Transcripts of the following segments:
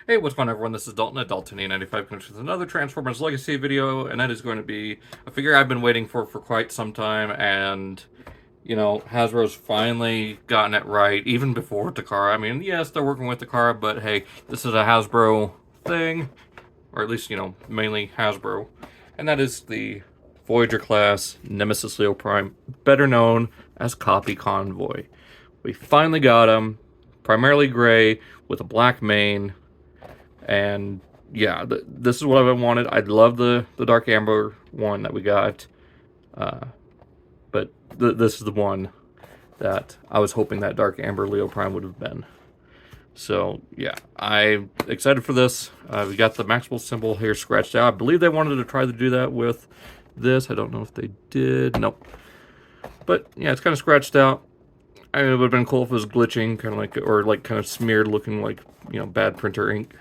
Hey, what's going on, everyone? This is Dalton at Dalton95 comes with another Transformers Legacy video, and that is going to be a figure I've been waiting for quite some time, and, you know, Hasbro's finally gotten it right, even before Takara. I mean, yes, they're working with Takara, but hey, this is a Hasbro thing, or at least, you know, mainly Hasbro, and that is the Voyager class Nemesis Lio Prime, better known as Copy Convoy. We finally got him, primarily gray, with a black mane. And yeah, this is what I've wanted. I love the Dark Amber one that we got, but this is the one that I was hoping that Dark Amber Lio Prime would have been. So yeah, I'm excited for this. We got the Maximal symbol here scratched out. I believe they wanted to try to do that with this. I don't know if they did. Nope. But yeah, it's kind of scratched out. I mean, it would have been cool if it was glitching, kind of like, or like kind of smeared, looking like, you know, bad printer ink.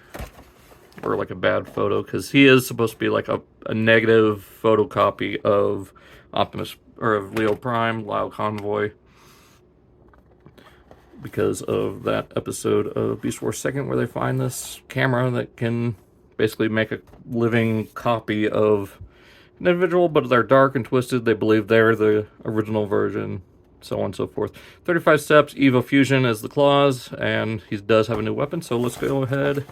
Or like a bad photo, because he is supposed to be like a negative photocopy of Optimus, or of Lio Prime, Lio Convoy, because of that episode of Beast Wars 2nd where they find this camera that can basically make a living copy of an individual, but they're dark and twisted. They believe they're the original version, so on and so forth. 35 steps, Evo Fusion is the clause, and he does have a new weapon, so let's go ahead.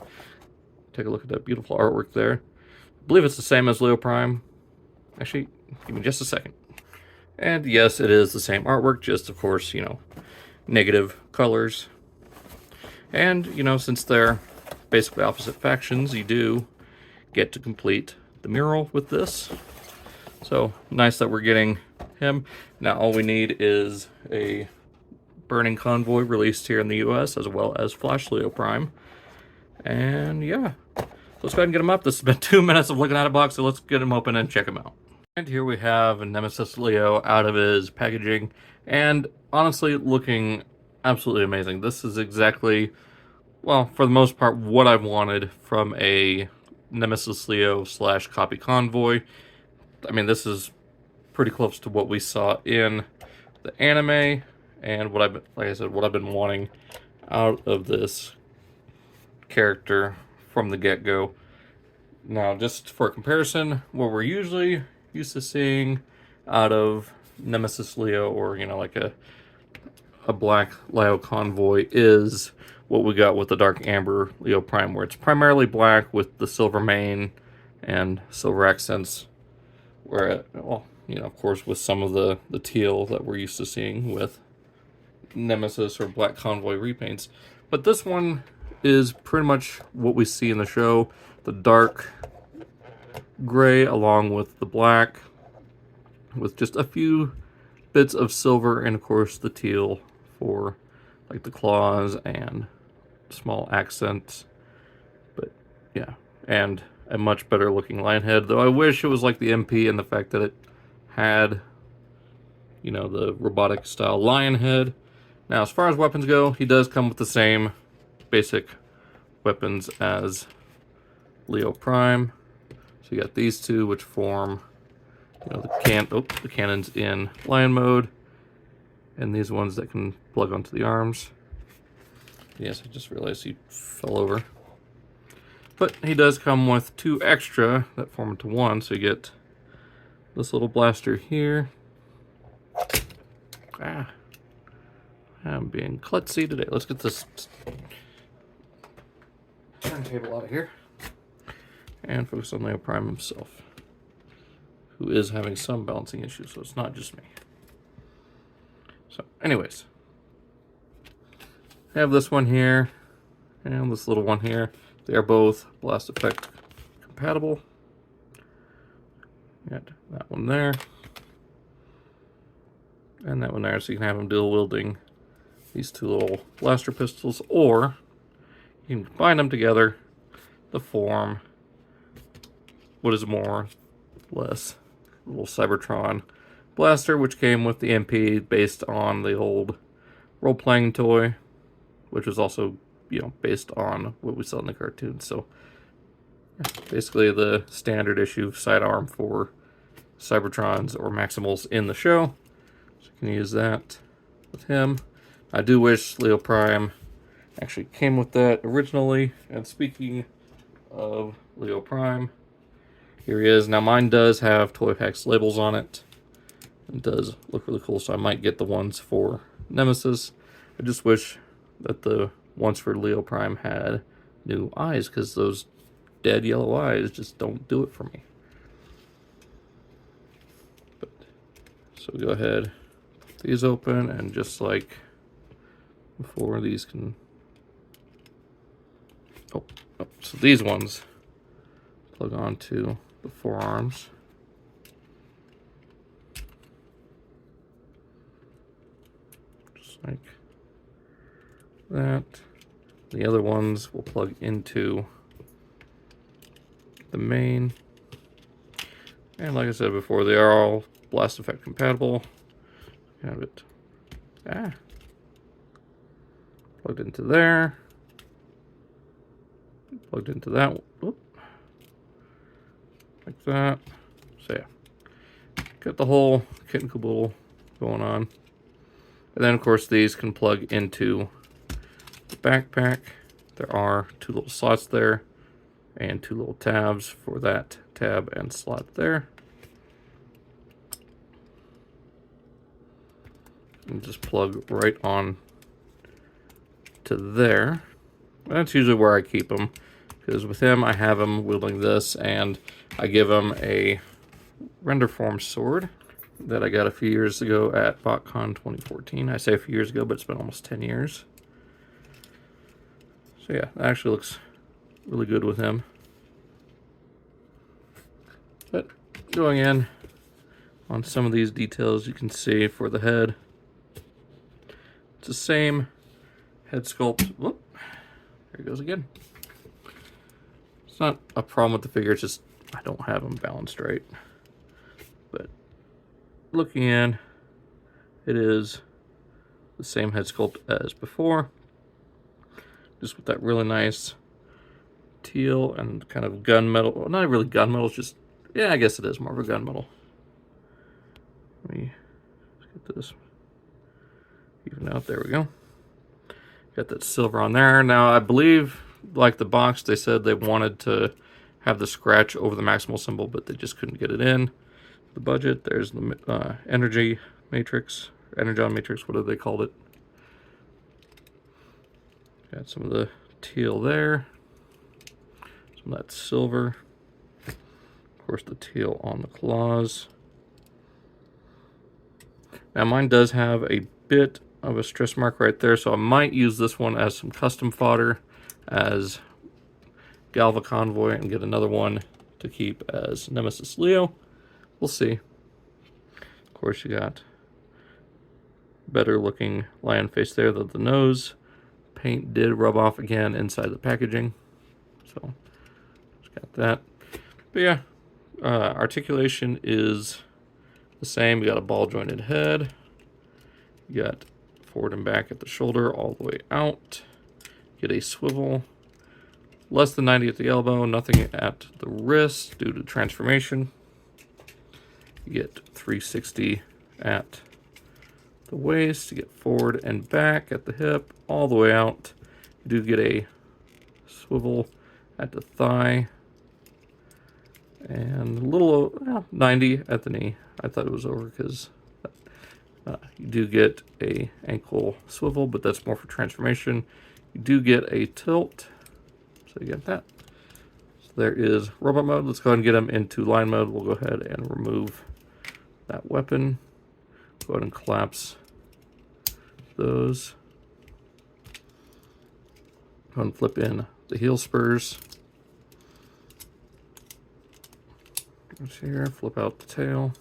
Take a look at that beautiful artwork there. I believe it's the same as Lio Prime. Actually, give me just a second. And yes, it is the same artwork, just of course, you know, negative colors. And, you know, since they're basically opposite factions, you do get to complete the mural with this. So, nice that we're getting him. Now, all we need is a Burning Convoy released here in the US, as well as Flash Lio Prime. And yeah, so let's go ahead and get him up. This has been 2 minutes of looking at a box, so let's get him open and check him out. And here we have a Nemesis Lio out of his packaging, and honestly, looking absolutely amazing. This is exactly, well, for the most part, what I've wanted from a Nemesis Lio / Copy Convoy. I mean, this is pretty close to what we saw in the anime, and what like I said, what I've been wanting out of this character from the get-go. Now, just for comparison, what we're usually used to seeing out of Nemesis Lio, or, you know, like a black Lio Convoy, is what we got with the Dark Amber Lio Prime, where it's primarily black with the silver mane and silver accents, where, well, you know, of course, with some of the teal that we're used to seeing with Nemesis or Black Convoy repaints. But this one is pretty much what we see in the show. The dark gray along with the black, with just a few bits of silver, and of course the teal for like the claws and small accents. But yeah, and a much better looking lion head, though I wish it was like the MP in the fact that it had, you know, the robotic style lion head. Now, as far as weapons go, he does come with the same basic weapons as Lio Prime. So you got these two, which form, you know, the cannons in lion mode, and these ones that can plug onto the arms. Yes, I just realized he fell over. But he does come with two extra that form into one, so you get this little blaster here. I'm being klutzy today. Let's get this turntable out of here and focus on Lio Prime himself, who is having some balancing issues, so it's not just me. So anyways, I have this one here and this little one here. They are both blast effect compatible. Got that one there and that one there, so you can have them dual wielding these two little blaster pistols, or you can combine them together to form what is more or less a little Cybertron blaster, which came with the MP based on the old role-playing toy, which was also, you know, based on what we saw in the cartoon. So basically the standard issue sidearm for Cybertrons or Maximals in the show. So you can use that with him. I do wish Lio Prime Actually came with that originally. And speaking of Lio Prime, here he is. Now mine does have Toy Packs labels on it. It does look really cool, so I might get the ones for Nemesis. I just wish that the ones for Lio Prime had new eyes, because those dead yellow eyes just don't do it for me. But, so go ahead, put these open, and just like before, these can... Oh, so these ones plug onto the forearms. Just like that. The other ones will plug into the main. And like I said before, they are all Blast Effect compatible. Have it plugged into there. Plugged into that. Whoop. Like that. So yeah, got the whole kit and caboodle going on. And then of course these can plug into the backpack. There are 2 little slots there and 2 little tabs for that tab and slot there. And just plug right on to there. That's usually where I keep them, because with him I have him wielding this, and I give him a render form sword that I got a few years ago at BotCon 2014. I say a few years ago, but it's been almost 10 years. So yeah, that actually looks really good with him. But going in on some of these details, you can see for the head, it's the same head sculpt. Whoop, there he goes again. It's not a problem with the figure, it's just I don't have them balanced right. But looking in, it is the same head sculpt as before, just with that really nice teal and kind of gunmetal. Well, not really gunmetal, it's just, yeah, I guess it is more of a gunmetal. Let me get this even out. There we go. Got that silver on there. Now I believe, like the box, they said they wanted to have the scratch over the maximal symbol, but they just couldn't get it in the budget. There's the energy matrix, energon matrix, whatever they called it. Got some of the teal there, some of that silver, of course the teal on the claws. Now mine does have a bit of a stress mark right there, so I might use this one as some custom fodder as Lio Convoy and get another one to keep as Nemesis Lio. We'll see. Of course, you got better looking lion face there than the nose. Paint did rub off again inside the packaging, so just got that. But yeah, articulation is the same. You got a ball jointed head. You got forward and back at the shoulder all the way out. Get a swivel. Less than 90 at the elbow, nothing at the wrist due to transformation. You get 360 at the waist. You get forward and back at the hip, all the way out. You do get a swivel at the thigh. And a little 90 at the knee. I thought it was over because you do get a ankle swivel, but that's more for transformation. You do get a tilt, so you get that. So there is robot mode. Let's go ahead and get them into line mode. We'll go ahead and remove that weapon. Go ahead and collapse those. Go ahead and flip in the heel spurs. Here, flip out the tail.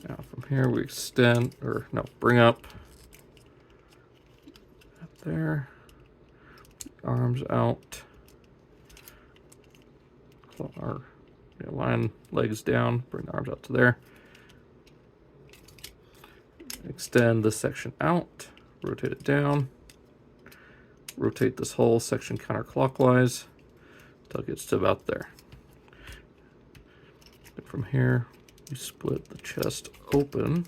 Now from here we extend, or no, bring up there, arms out, or line legs down, bring the arms out to there. Extend this section out, rotate it down, rotate this whole section counterclockwise until it gets to about there. And from here, you split the chest open.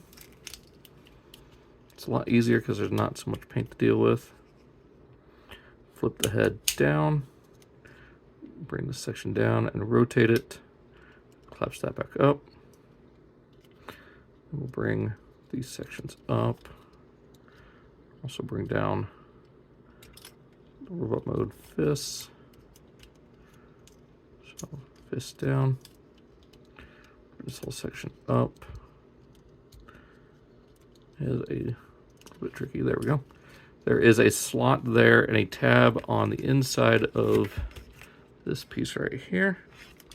It's a lot easier because there's not so much paint to deal with. Flip the head down, bring this section down and rotate it, collapse that back up. We'll bring these sections up. Also bring down the robot mode fists. So fist down. Bring this whole section up. Is a little bit tricky. There we go. There is a slot there and a tab on the inside of this piece right here.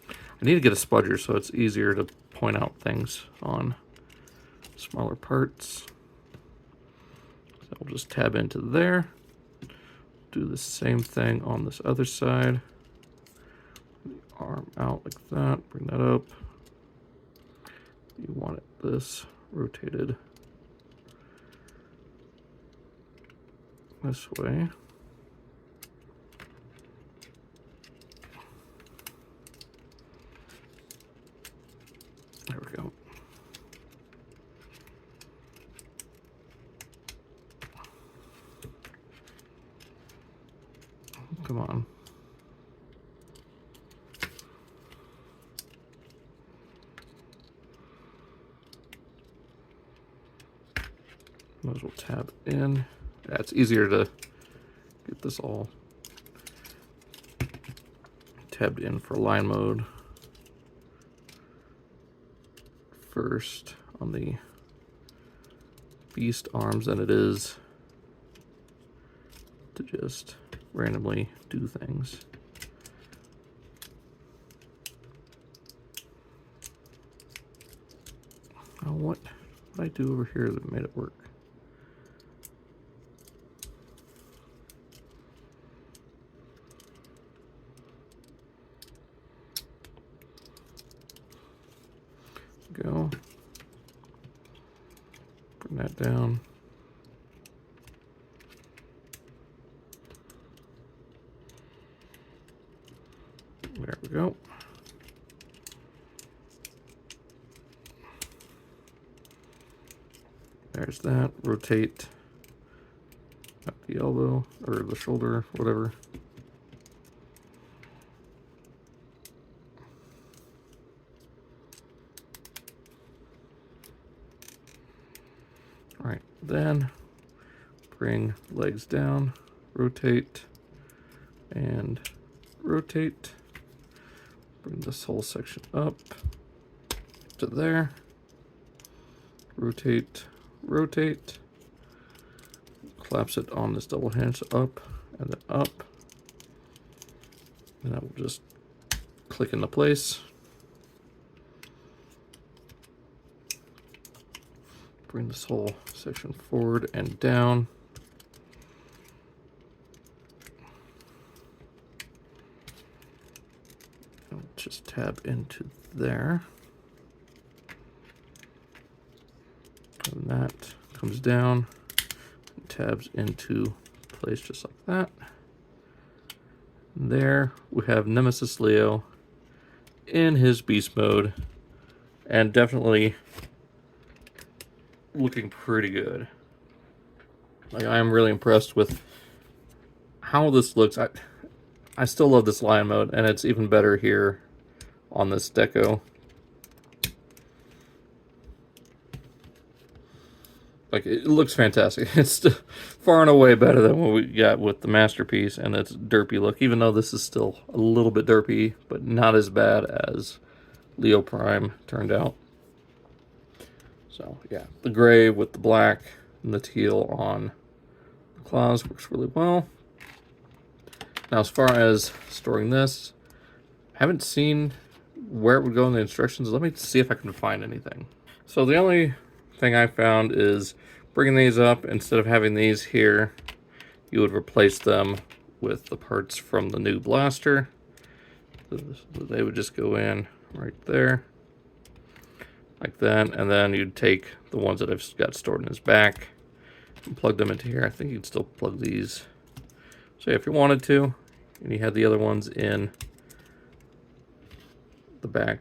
I need to get a spudger so it's easier to point out things on smaller parts. So we'll just tab into there. Do the same thing on this other side. Arm out like that. Bring that up. You want it this rotated this way. There we go. Come on. Might as well tab in. Yeah, it's easier to get this all tabbed in for line mode first on the beast arms than it is to just randomly do things. Oh, what did I do over here that made it work? Go. Bring that down. There we go. There's that. Rotate at the elbow or the shoulder, whatever. All right, then bring legs down, rotate, and rotate. Bring this whole section up to there. Rotate, rotate. Collapse it on this double hinge up and then up. And that will just click into place. Bring this whole section forward and down. I'll just tab into there. And that comes down and tabs into place just like that. And there we have Nemesis Lio in his beast mode and definitely looking pretty good. Like, I am really impressed with how this looks. I still love this line mode, and it's even better here on this deco. Like, it looks fantastic. It's far and away better than what we got with the Masterpiece and its derpy look, even though this is still a little bit derpy, but not as bad as Lio Prime turned out. So yeah, the gray with the black and the teal on the claws works really well. Now, as far as storing this, I haven't seen where it would go in the instructions. Let me see if I can find anything. So the only thing I found is bringing these up, instead of having these here, you would replace them with the parts from the new blaster. They would just go in right there, like that, and then you'd take the ones that I've got stored in his back and plug them into here. I think you'd still plug these. So if you wanted to, and you had the other ones in the back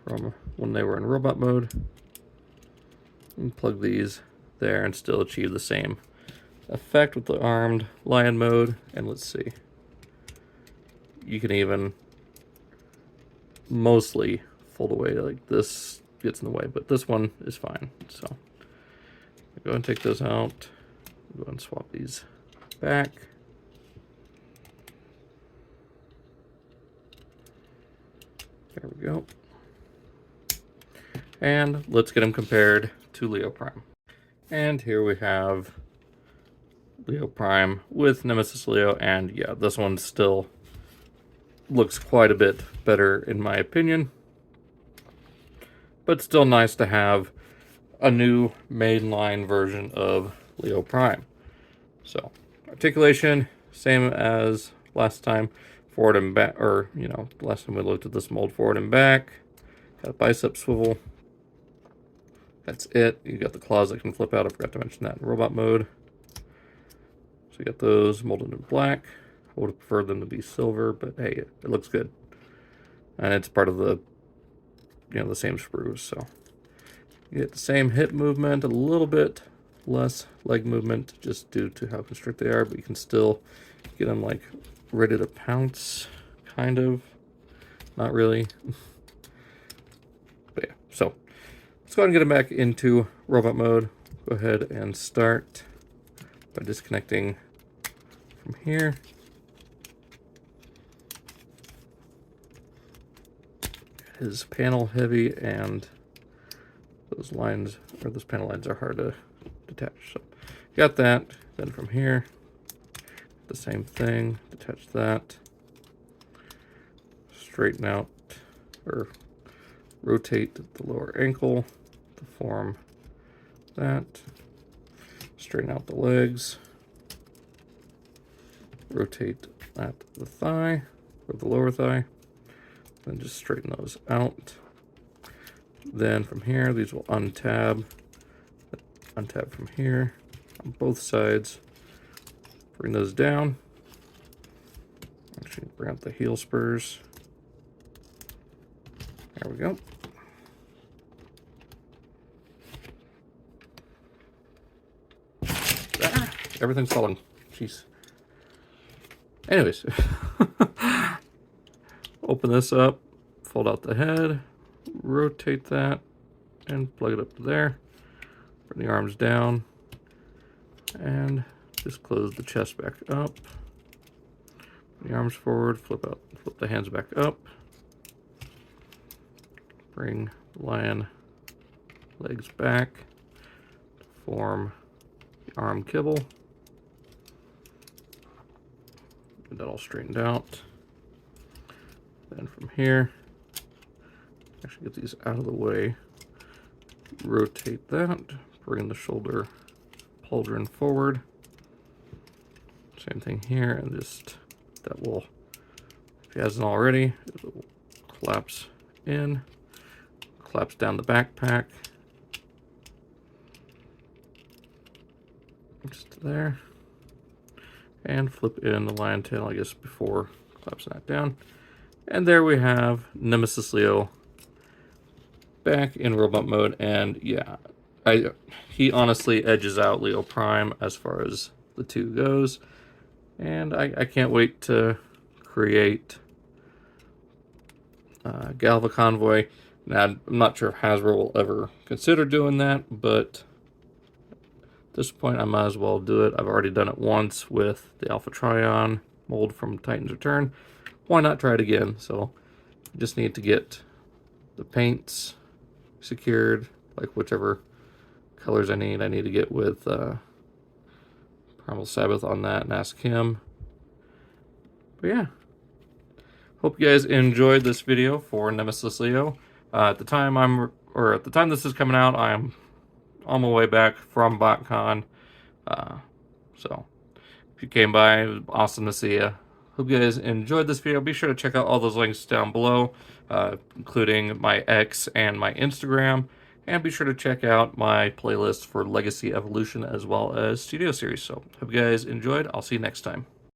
from when they were in robot mode, and plug these there and still achieve the same effect with the armed lion mode. And let's see, you can even mostly fold away, like this gets in the way, but this one is fine. So go ahead and take those out, go ahead and swap these back. There we go. And let's get them compared to Lio Prime. And here we have Lio Prime with Nemesis Lio, and yeah, this one still looks quite a bit better in my opinion. But still nice to have a new mainline version of Lio Prime. So, articulation, same as last time. Forward and back, or, you know, last time we looked at this mold, forward and back. Got a bicep swivel. That's it. You got the claws that can flip out. I forgot to mention that in robot mode. So you got those molded in black. I would have preferred them to be silver, but hey, it looks good. And it's part of the, you know, the same sprues. So you get the same hip movement, a little bit less leg movement, just due to how constricted they are, but you can still get them like ready to pounce, kind of. Not really. But yeah, so let's go ahead and get them back into robot mode. Go ahead and start by disconnecting from here. His panel heavy, and those lines, or those panel lines, are hard to detach. So got that. Then from here, the same thing. Detach that. Straighten out, or rotate the lower ankle to form that. Straighten out the legs. Rotate at the thigh, or the lower thigh. Then just straighten those out. Then from here, these will untab. Untab from here on both sides. Bring those down. Actually, bring out the heel spurs. There we go. Ah, everything's falling. Jeez. Anyways. Open this up, fold out the head, rotate that, and plug it up to there. Bring the arms down, and just close the chest back up. Bring the arms forward, flip the hands back up. Bring the lion legs back to form the arm kibble. Get that all straightened out. Then from here, actually get these out of the way, rotate that, bring the shoulder pauldron forward. Same thing here, and just that will, if it hasn't already, it will collapse in, collapse down the backpack. Just there. And flip in the lion tail, I guess, before collapsing that down. And there we have Nemesis Lio back in robot mode, and yeah, he honestly edges out Lio Prime as far as the two goes, and I can't wait to create Galva Convoy. Now, I'm not sure if Hasbro will ever consider doing that, but at this point I might as well do it. I've already done it once with the Alpha Trion mold from Titan's Return. Why not try it again? So just need to get the paints secured, like whichever colors I need. I need to get with Primal Sabbath on that and ask him. But yeah, hope you guys enjoyed this video for Nemesis Lio. At the time this is coming out, I'm on my way back from BotCon. So if you came by, it was awesome to see you. Hope you guys enjoyed this video. Be sure to check out all those links down below, including my X and my Instagram. And be sure to check out my playlist for Legacy Evolution as well as Studio Series. So hope you guys enjoyed. I'll see you next time.